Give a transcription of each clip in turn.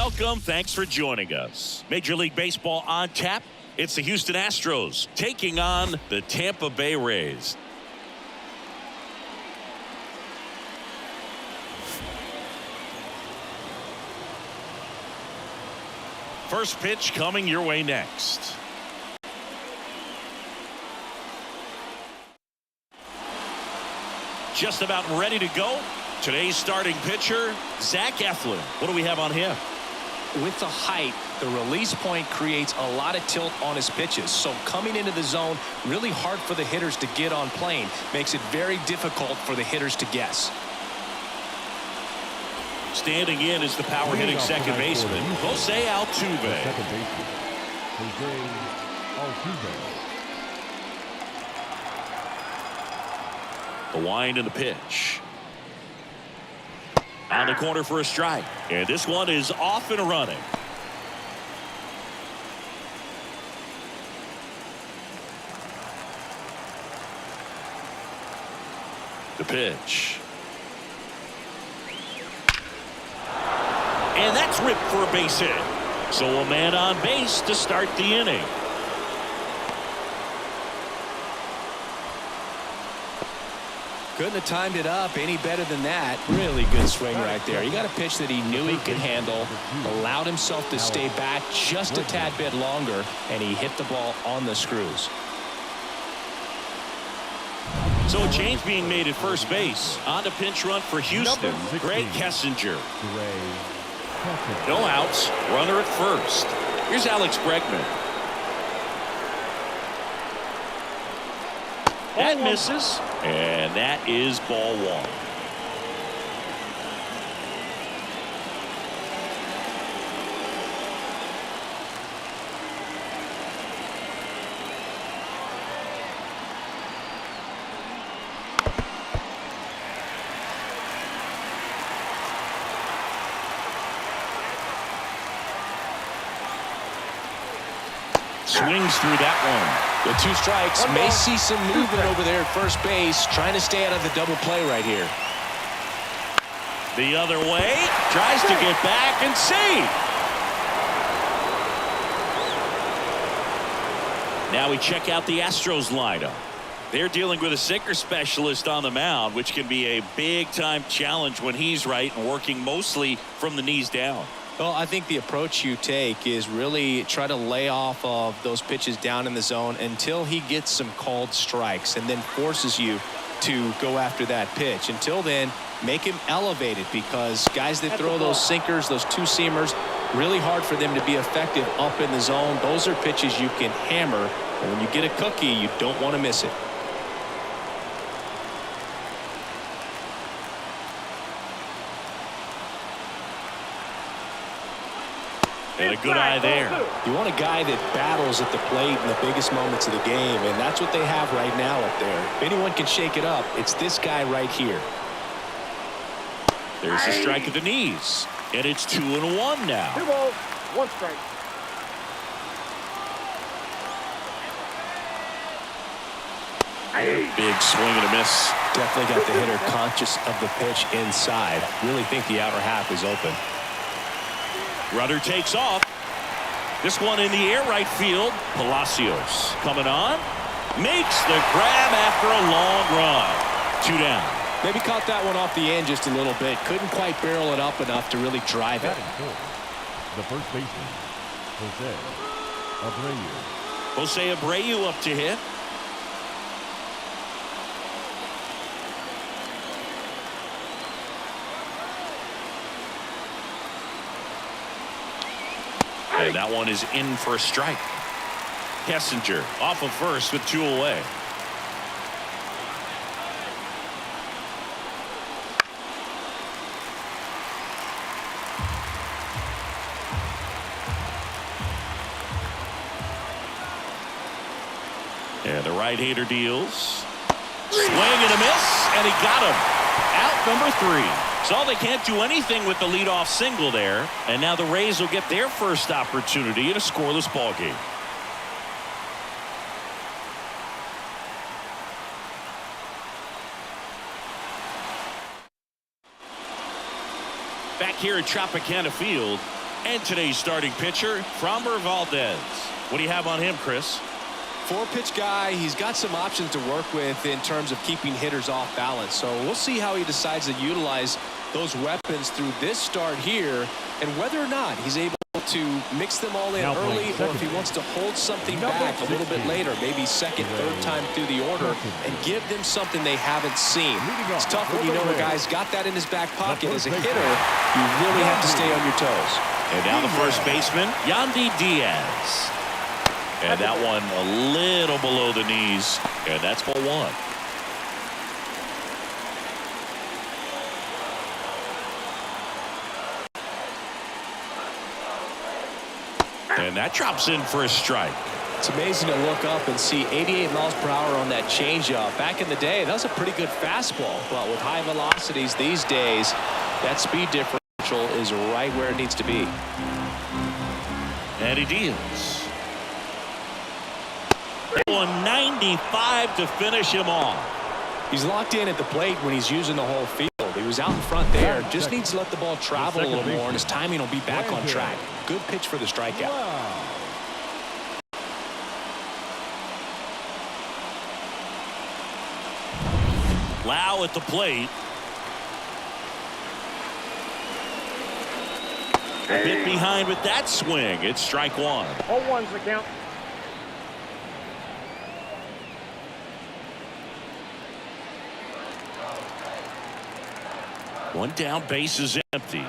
Welcome. Thanks for joining us. Major League Baseball on tap. It's the Houston Astros taking on the Tampa Bay Rays. First pitch coming your way next. Just about ready to go. Today's starting pitcher, Zach Eflin. What do we have on him? With the height, the release point creates a lot of tilt on his pitches. So coming into the zone, really hard for the hitters to get on plane. Makes it very difficult for the hitters to guess. Standing in is the power hitting second baseman, Jose Altuve. The wind and the pitch. On the corner for a strike. And this one is off and running. The pitch. And that's ripped for a base hit. So a man on base to start the inning. Couldn't have timed it up any better than that. Really good swing right there. He got a pitch that he knew he could handle, allowed himself to stay back just a tad bit longer, and he hit the ball on the screws. So a change being made at first base. On the pinch run for Houston, Greg Kessinger. No outs, runner at first. Here's Alex Bregman. That misses, and that is ball one. Swings through that one. The two strikes. May see some movement over there at first base, trying to stay out of the double play right here. The other way, tries to get back and save. Now we check out the Astros lineup. They're dealing with a sinker specialist on the mound, which can be a big-time challenge when he's right and working mostly from the knees down. Well, I think the approach you take is really try to lay off of those pitches down in the zone until he gets some called strikes and then forces you to go after that pitch. Until then, make him elevated, because guys that throw those sinkers, those two-seamers, really hard for them to be effective up in the zone. Those are pitches you can hammer, and when you get a cookie, you don't want to miss it. And a good eye there. You want a guy that battles at the plate in the biggest moments of the game, and that's what they have right now up there. If anyone can shake it up, it's this guy right here. There's a strike at the knees, and it's 2-1 now. 2 balls, 1 strike. Big swing and a miss. Definitely got the hitter conscious of the pitch inside. Really think the outer half is open. Runner takes off. This one in the air right field. Palacios coming on. Makes the grab after a long run. 2 down. Maybe caught that one off the end just a little bit. Couldn't quite barrel it up enough to really drive it. The first baseman, Jose Abreu. Jose Abreu up to hit. And that one is in for a strike. Kessinger off of first with 2 away. And the right-hander deals. Swing and a miss, and he got him. Out number 3. So they can't do anything with the leadoff single there. And now the Rays will get their first opportunity in a scoreless ball game. Back here at Tropicana Field, And today's starting pitcher, Framber Valdez. What do you have on him, Chris? 4-pitch guy. He's got some options to work with in terms of keeping hitters off balance. So we'll see how he decides to utilize those weapons through this start here, and whether or not he's able to mix them all in early, or if he wants to hold something back a little bit later, maybe second, third time through the order, and give them something they haven't seen. It's tough when you know a guy's got that in his back pocket. As a hitter, you really have to stay on your toes. And now the first baseman, Yandy Diaz. And that one a little below the knees, and that's ball one. And that drops in for a strike. It's amazing to look up and see 88 miles per hour on that changeup. Back in the day, that was a pretty good fastball, but with high velocities these days, that speed differential is right where it needs to be. And he deals. 195 to finish him off. He's locked in at the plate when he's using the whole field. He was out in front there. Just needs to let the ball travel a little more, and his timing will be back on track. Good pitch for the strikeout. Lau at the plate. A bit behind with that swing. It's strike one. 0-1's the count. One down, base is empty.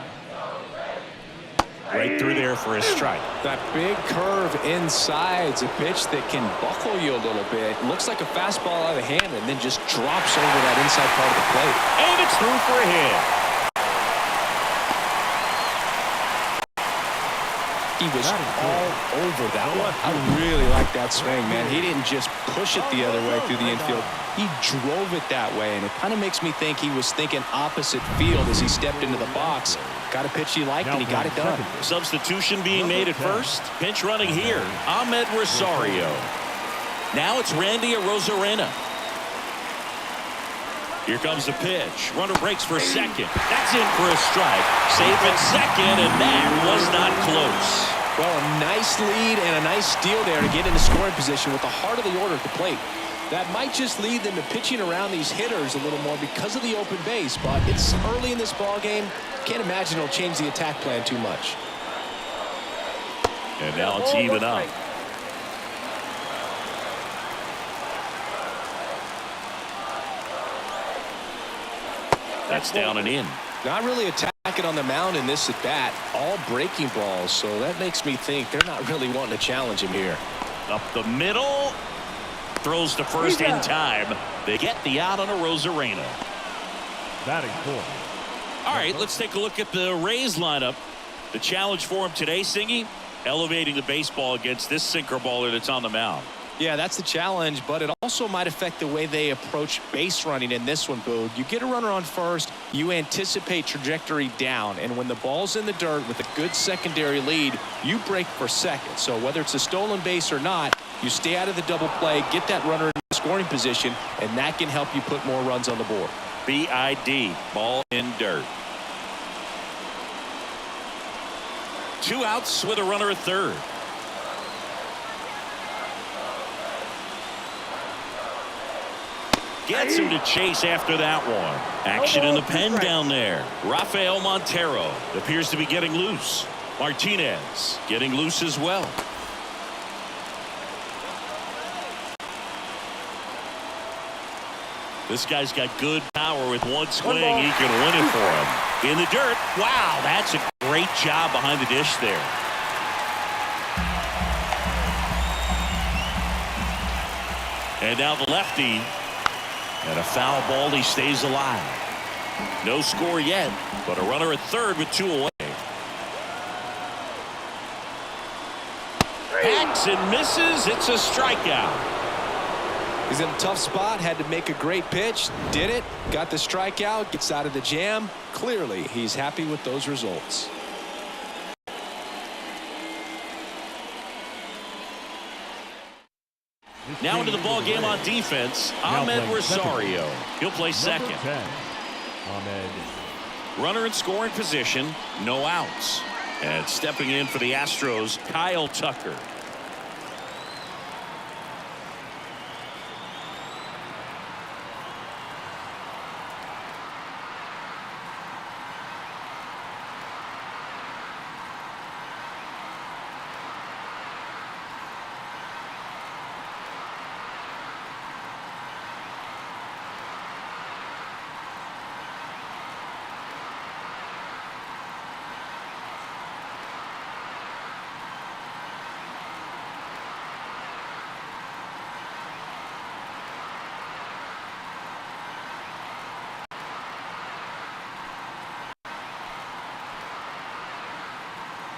Right through there for a strike. That big curve inside's a pitch that can buckle you a little bit. Looks like a fastball out of the hand and then just drops over that inside part of the plate. And it's through for a hit. He was all over that one. I really like that swing, man. He didn't just push it the other way through the infield. He drove it that way, and it kind of makes me think he was thinking opposite field as he stepped into the box. Got a pitch he liked, and he got it done. Substitution being made at first. Pinch running here, Ahmed Rosario. Now it's Randy Arozarena. Here comes the pitch. Runner breaks for second. That's in for a strike. Safe at second, and that was not close. Well, a nice lead and a nice steal there to get into scoring position with the heart of the order at the plate. That might just lead them to pitching around these hitters a little more because of the open base, but it's early in this ball game. Can't imagine it'll change the attack plan too much. And now it's even up. That's down and in. Not really attacking on the mound in this at bat. All breaking balls, so that makes me think they're not really wanting to challenge him here. Up the middle. Throws to first in time. They get the out on Arozarena. Batting four. All right, let's take a look at the Rays lineup. The challenge for him today, Singy, elevating the baseball against this sinker baller that's on the mound. Yeah, that's the challenge, but it also might affect the way they approach base running in this one, Boog. You get a runner on first, you anticipate trajectory down, and when the ball's in the dirt with a good secondary lead, you break for second. So whether it's a stolen base or not, you stay out of the double play, get that runner in scoring position, and that can help you put more runs on the board. BID, ball in dirt. 2 outs with a runner at third. Gets him to chase after that one. Action in the pen down there. Rafael Montero appears to be getting loose. Martinez getting loose as well. This guy's got good power. With one swing, he can win it for him. In the dirt. Wow, that's a great job behind the dish there. And now the lefty. And a foul ball. He stays alive. No score yet, but a runner at third with 2 away. Hacks and misses. It's a strikeout. He's in a tough spot, had to make a great pitch, did it, got the strikeout, gets out of the jam. Clearly, he's happy with those results. Now into the ball game on defense, Ahmed Rosario. He'll play second. 10, Ahmed. Runner in scoring position, no outs. And stepping in for the Astros, Kyle Tucker.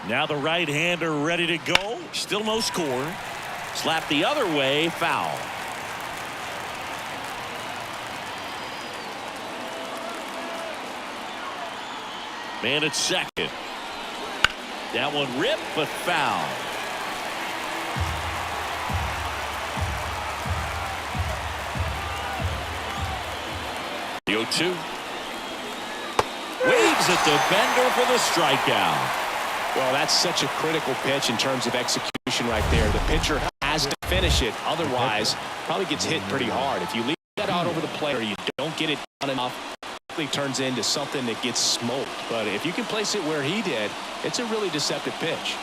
Now the right-hander ready to go. Still no score. Slap the other way. Foul. Man at second. That one ripped, but foul. The 0-2. Waves at the bender for the strikeout. Well, that's such a critical pitch in terms of execution right there. The pitcher has to finish it. Otherwise, probably gets hit pretty hard. If you leave that out over the plate or you don't get it done enough, it quickly turns into something that gets smoked. But if you can place it where he did, it's a really deceptive pitch.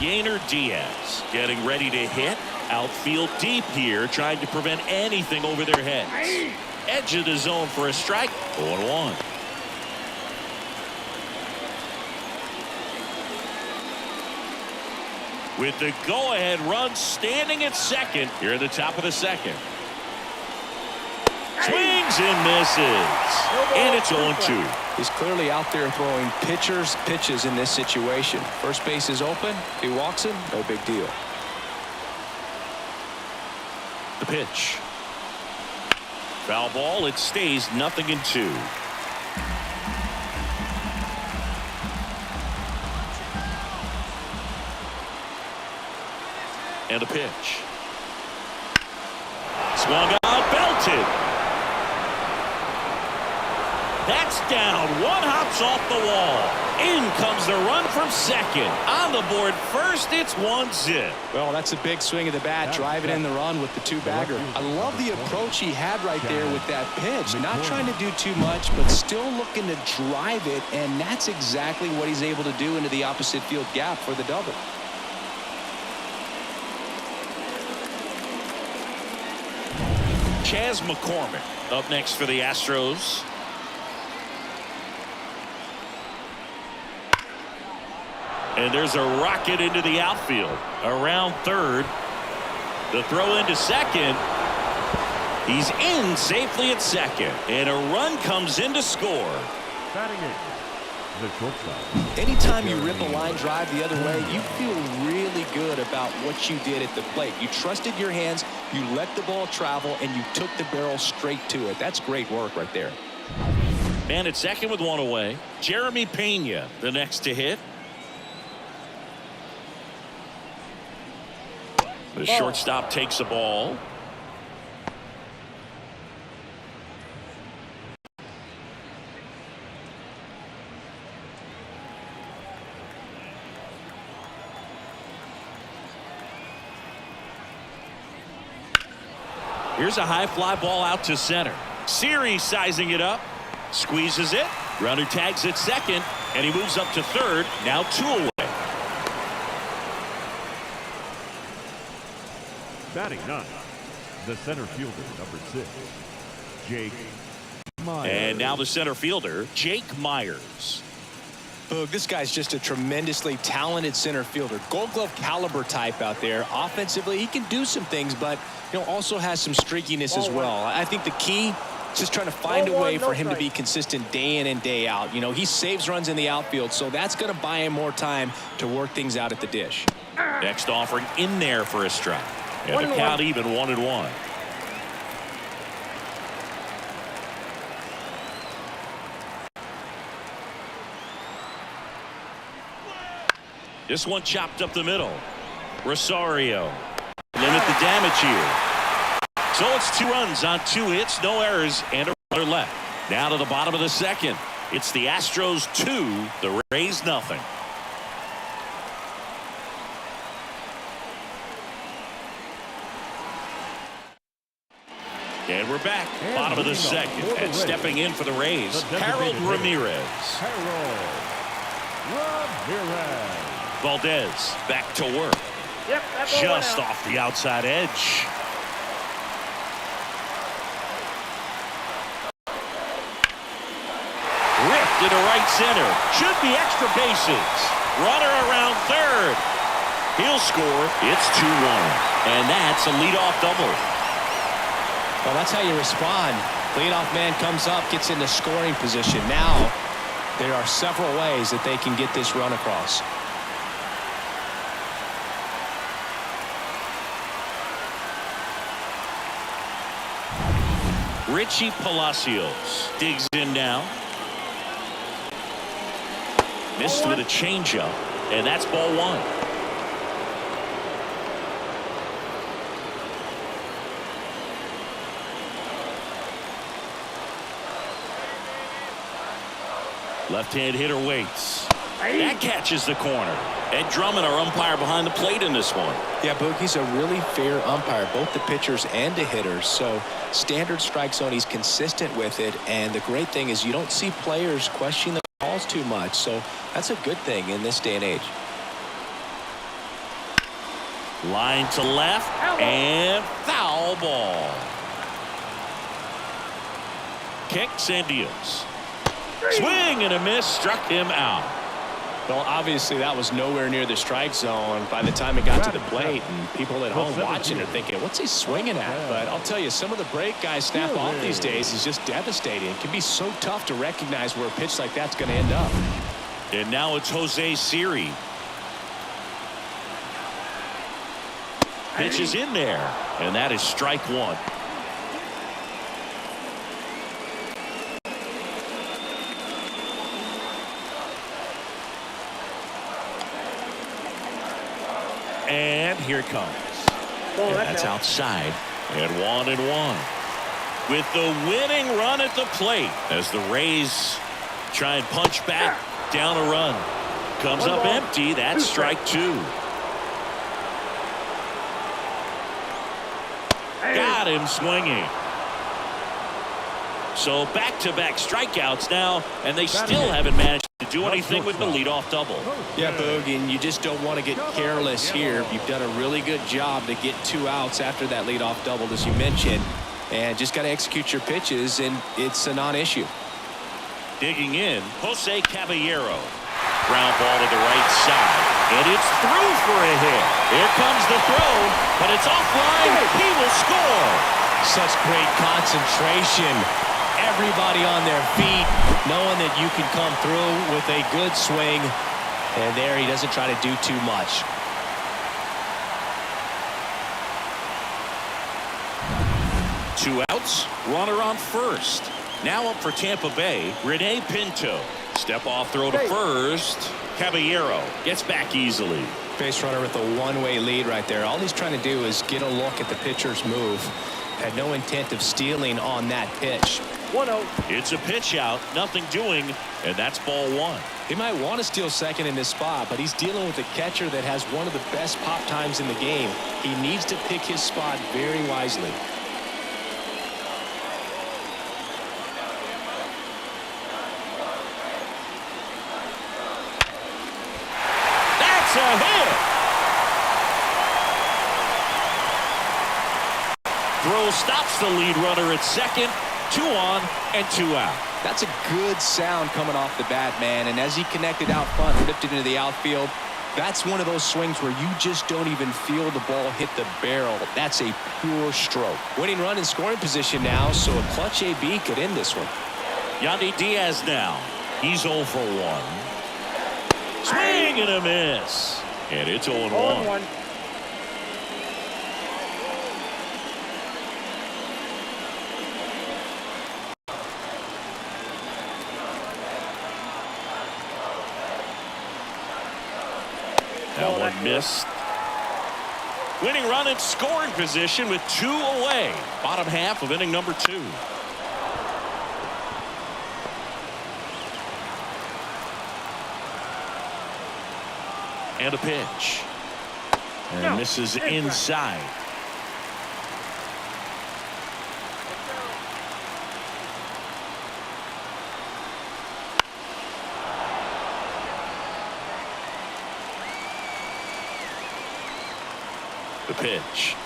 Yainer Diaz getting ready to hit. Outfield deep here, trying to prevent anything over their heads. Edge of the zone for a strike. 0-1. With the go-ahead run standing at second here at the top of the second. Swings and misses. And it's 0-2. He's clearly out there throwing pitches in this situation. First base is open. He walks him. No big deal. The pitch. Foul ball. It stays 0-2. And a pitch. Swung out, belted. That's down. One hops off the wall. In comes the run from second. On the board first, it's 1-0. Well, that's a big swing of the bat, driving in the run with the two-bagger. I love the approach he had right there with that pitch. Not trying to do too much, but still looking to drive it, and that's exactly what he's able to do into the opposite field gap for the double. Chas McCormick up next for the Astros. And there's a rocket into the outfield. Around third. The throw into second. He's in safely at second. And a run comes in to score. Batting eighth, the shortstop. Anytime you rip a line drive the other way, you feel really good about what you did at the plate. You trusted your hands, you let the ball travel, and you took the barrel straight to it. That's great work right there. Man at second with one away. Jeremy Pena, the next to hit. The shortstop takes the ball. Here's a high fly ball out to center. Series sizing it up. Squeezes it. Runner tags at second. And he moves up to third. Now 2 away. Batting ninth, the center fielder, number 6, Jake Myers. And now the center fielder, Jake Myers. Boog, this guy's just a tremendously talented center fielder. Gold Glove caliber type out there. Offensively, he can do some things, but also has some streakiness as well. I think the key is just trying to find a way for him to be consistent day in and day out. He saves runs in the outfield, so that's going to buy him more time to work things out at the dish. Next offering in there for a strike. And the count even 1-1. This one chopped up the middle. Rosario. Limit the damage here. So it's 2 runs on 2 hits, no errors, and a runner left. Now to the bottom of the second. It's the Astros 2, the Rays nothing. And we're back. Bottom of the second. And stepping in for the Rays, Harold Ramirez. Valdez back to work. Just off the outside edge. Ripped into right center. Should be extra bases. Runner around third. He'll score. It's 2-1. And that's a leadoff double. Well, that's how you respond. Leadoff man comes up, gets into scoring position. Now, there are several ways that they can get this run across. Richie Palacios digs in now. Missed with a changeup, and that's ball 1. Left-hand hitter waits. That catches the corner. Ed Drummond, our umpire behind the plate in this one. Yeah, Boogie's a really fair umpire, both the pitchers and the hitters. So standard strike zone, he's consistent with it. And the great thing is you don't see players question the calls too much. So that's a good thing in this day and age. Line to left and foul ball. Kicks and deals. Swing and a miss, struck him out. Well, obviously that was nowhere near the strike zone by the time it got to the plate, and people at home watching are thinking, what's he swinging at? But I'll tell you, some of the break guys snap off these days is just devastating. It can be so tough to recognize where a pitch like that's going to end up. And now it's Jose Siri. Pitch is in there, and that is strike 1. And here it comes. And that's outside. And 1-1. With the winning run at the plate as the Rays try and punch back down a run. Comes up empty. That's strike 2. Got him swinging. So back-to-back strikeouts now, and they still haven't managed to do anything with the leadoff double. Yeah, Boogie, and you just don't want to get careless here. You've done a really good job to get 2 outs after that leadoff double, as you mentioned, and just got to execute your pitches, and it's a non-issue. Digging in, Jose Caballero. Ground ball to the right side, and it's through for a hit. Here comes the throw, but it's offline. He will score. Such great concentration. Everybody on their feet, knowing that you can come through with a good swing. And there he doesn't try to do too much. Two outs, runner on first. Now up for Tampa Bay, Rene Pinto. Step off throw to first. Caballero gets back easily. Base runner with a one-way lead right there. All he's trying to do is get a look at the pitcher's move. Had no intent of stealing on that pitch. 1-0. It's a pitch out, nothing doing, and that's ball 1. He might want to steal second in this spot, but he's dealing with a catcher that has one of the best pop times in the game. He needs to pick his spot very wisely. That's a hit. Throw stops the lead runner at second. 2 on and 2 out. That's a good sound coming off the bat, man. And as he connected out front, ripped it into the outfield, that's one of those swings where you just don't even feel the ball hit the barrel. That's a pure stroke. Winning run in scoring position now, so a clutch AB could end this one. Yandy Diaz now. He's 0 for 1. Swing and a miss. And it's 0-1. That one missed. Winning run in scoring position with 2 away. Bottom half of inning number 2. And a pitch. And this is inside. The pitch.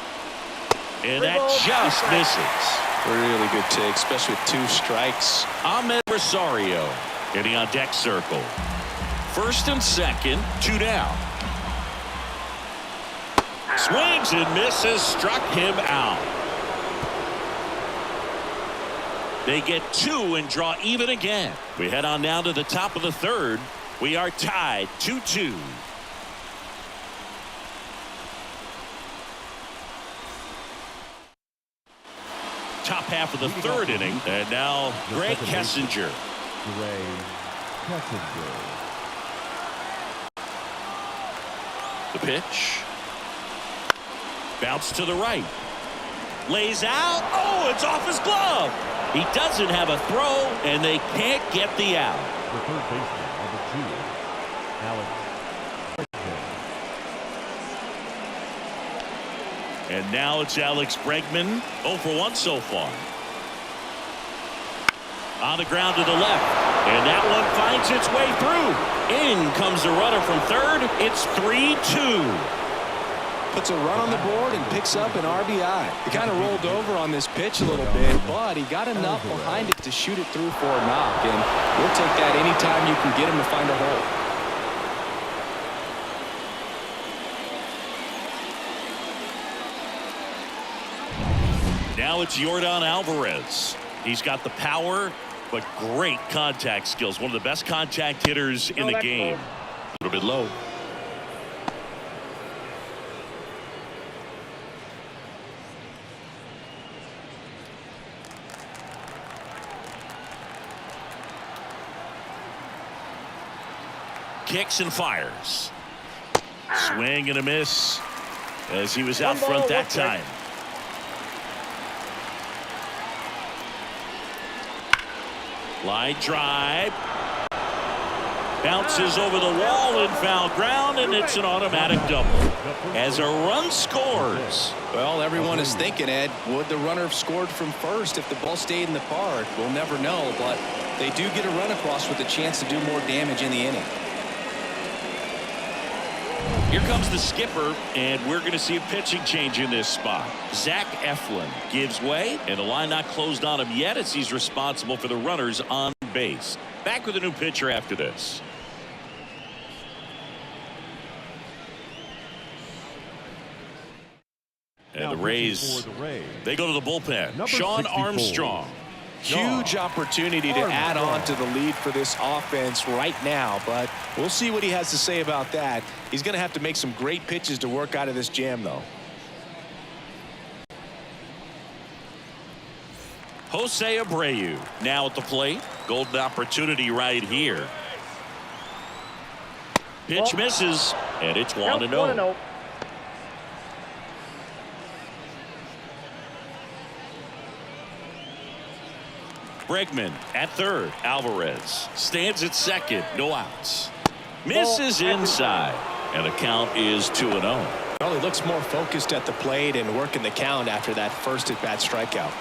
And that just misses. Really good take, especially with 2 strikes. Ahmed Rosario getting on deck circle. First and second, 2 down. Swings and misses, struck him out. They get 2 and draw even again. We head on now to the top of the 3rd. We are tied 2-2. Top half of the 3rd inning, and now Greg Kessinger. The pitch. Bounce to the right. Lays out. Oh, it's off his glove. He doesn't have a throw, and they can't get the out. The third baseman, number 2, Alex. And now it's Alex Bregman. 0 for 1 so far. On the ground to the left. And that one finds its way through. In comes the runner from 3rd. It's 3-2. Puts a run on the board and picks up an RBI. He kind of rolled over on this pitch a little bit, but he got enough behind it to shoot it through for a knock. And we'll take that anytime you can get him to find a hole. Now it's Yordan Alvarez. He's got the power, but great contact skills. One of the best contact hitters in the game. A little bit low. Kicks and fires. Swing and a miss as he was out front that time. Line drive. Bounces over the wall and foul ground, and it's an automatic double as a run scores. Well, everyone is thinking, Ed, would the runner have scored from first if the ball stayed in the park? We'll never know, but they do get a run across with a chance to do more damage in the inning. Here comes the skipper, and we're going to see a pitching change in this spot. Zach Eflin gives way, and the line not closed on him yet as he's responsible for the runners on base. Back with a new pitcher after this. And the Rays, they go to the bullpen. Number Sean 64. Armstrong. Huge opportunity to add on to the lead for this offense right now, but we'll see what he has to say about that. He's going to have to make some great pitches to work out of this jam, though. Jose Abreu now at the plate. Golden opportunity right here. Pitch misses, and it's 1-0. Bregman at 3rd. Alvarez stands at 2nd. No outs. Misses inside, and the count is 2-0. Well, he looks more focused at the plate and working the count after that first at-bat strikeout.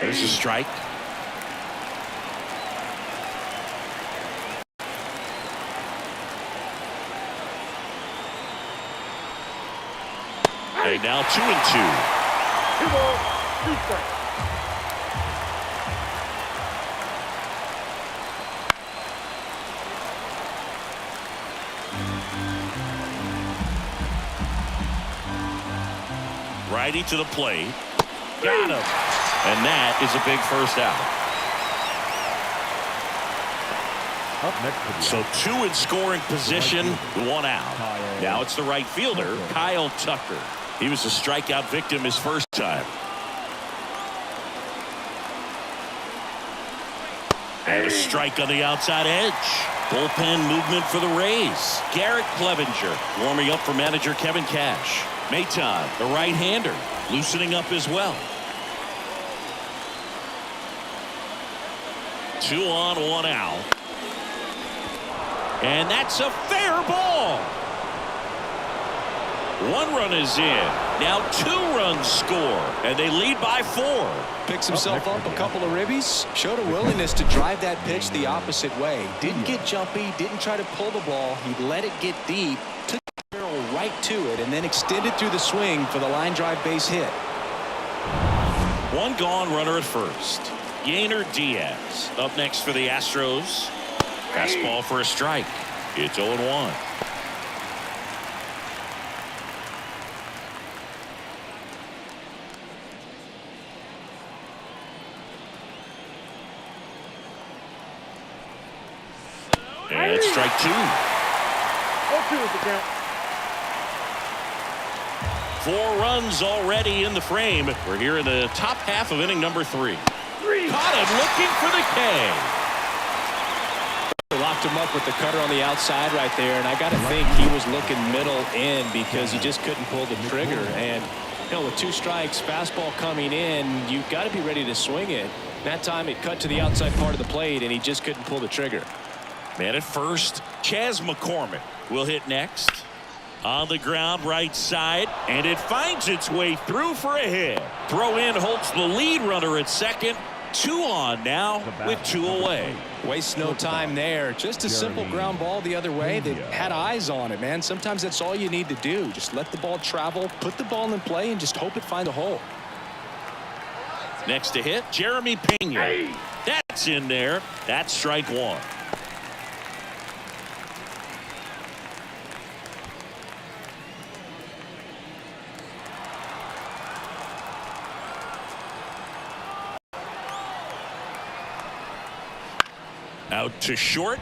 There's a strike. And now 2-2. 2 balls, 2 strikes. Righty to the plate. Got him. And that is a big first out. Up next to the So 2 in scoring position, 1 out. Now it's the right fielder, Kyle Tucker. He was a strikeout victim his first time. And a strike on the outside edge. Bullpen movement for the Rays. Garrett Clevenger warming up for manager Kevin Cash. Maton, the right-hander, loosening up as well. 2 on, 1 out. And that's a fair ball. 1 run is in. Now 2 runs score, and they lead by 4. Picks himself up a couple of ribbies. Showed a willingness to drive that pitch the opposite way. Didn't get jumpy. Didn't try to pull the ball. He let it get deep. Took the barrel right to it, and then extended through the swing for the line drive base hit. 1 gone, runner at first. Yainer Diaz up next for the Astros. Fastball for a strike. It's 0-1. And strike 2. 0-2 is the count. 4 runs already in the frame. We're here in the top half of inning number 3. Caught him looking for the K. Locked him up with the cutter on the outside right there, and I got to think he was looking middle in because he just couldn't pull the trigger. And you know, with 2 strikes, fastball coming in, you've got to be ready to swing it. That time it cut to the outside part of the plate, and he just couldn't pull the trigger. Man at first, Chas McCormick will hit next. On the ground, right side, and it finds its way through for a hit. Throw in holds the lead runner at second. 2 on now with 2 away. Wastes no time there. Just a simple ground ball the other way that had eyes on it, man. Sometimes that's all you need to do. Just let the ball travel, put the ball in play, and just hope it finds a hole. Next to hit, Jeremy Pena. That's in there. That's strike 1. Out to short.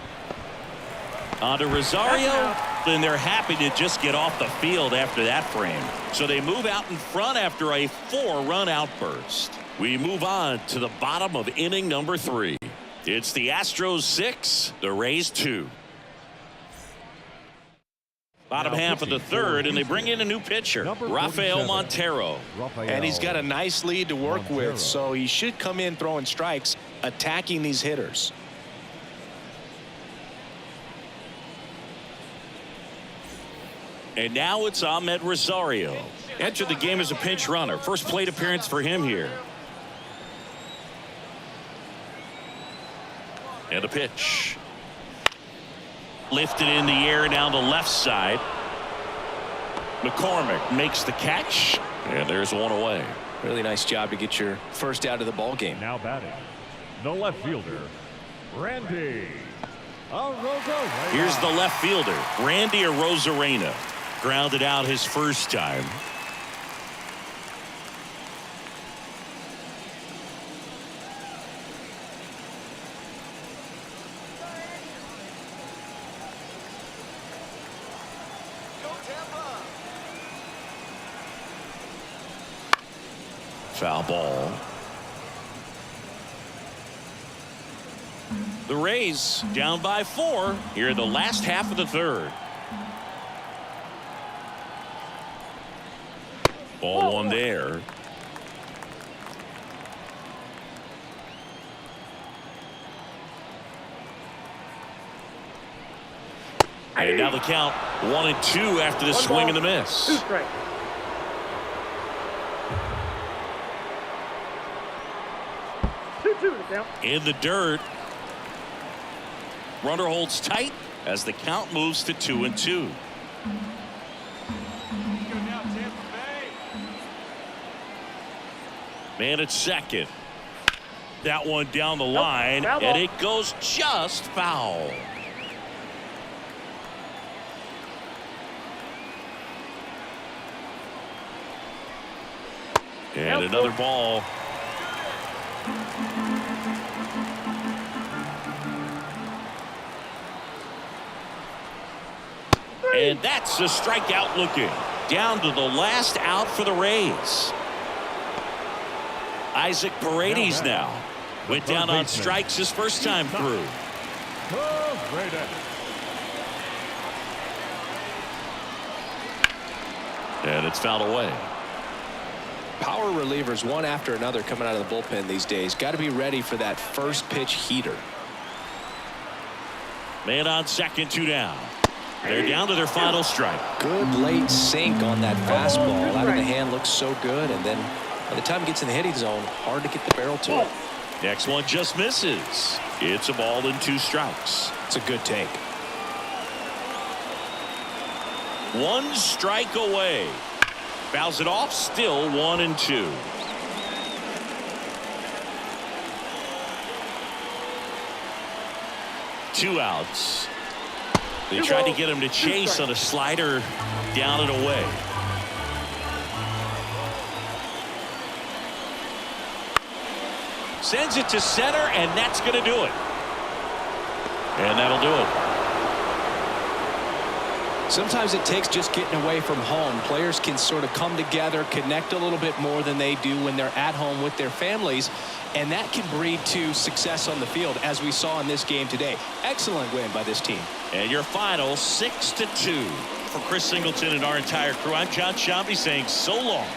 On to Rosario. And they're happy to just get off the field after that frame. So they move out in front after a 4-run outburst. We move on to the bottom of inning number 3. It's the Astros 6, the Rays 2. Bottom half of the 3rd, and they bring in a new pitcher, Rafael Montero. And he's got a nice lead to work with, so he should come in throwing strikes, attacking these hitters. And now it's Ahmed Rosario. Entered the game as a pinch runner. First plate appearance for him here. And a pitch. Lifted in the air down the left side. McCormick makes the catch. And there's 1 away. Really nice job to get your first out of the ball game. Now batting, the left fielder, Randy Arozarena. Here's the left fielder, Randy Arozarena. Grounded out his first time. Foul ball. The Rays down by 4 here in the last half of the 3rd. Ball 1 there. And now the count 1-2 after the swing and the miss. 2 strikes. In the dirt. Runner holds tight as the count moves to 2-2. Man at second. That one down the line, and it goes just foul. And another ball. And that's a strikeout looking. Down to the last out for the Rays. Isaac Paredes now. Went down on strikes his first time through. Great inning. And it's fouled away. Power relievers one after another coming out of the bullpen these days. Got to be ready for that first pitch heater. Man on second, 2 down. They're down to their final strike. Good late sink on that fastball. Out of the hand looks so good, and then by the time it gets in the hitting zone, hard to get the barrel to it. Next one just misses. It's a ball and 2 strikes. It's a good take. 1 strike away. Fouls it off. Still 1-2. Two outs. They tried to get him to chase on a slider down and away. Sends it to center, and that's going to do it. And that'll do it. Sometimes it takes just getting away from home. Players can sort of come together, connect a little bit more than they do when they're at home with their families, and that can breed to success on the field, as we saw in this game today. Excellent win by this team. And your final 6-2. For Chris Singleton and our entire crew, I'm John Shambi saying so long.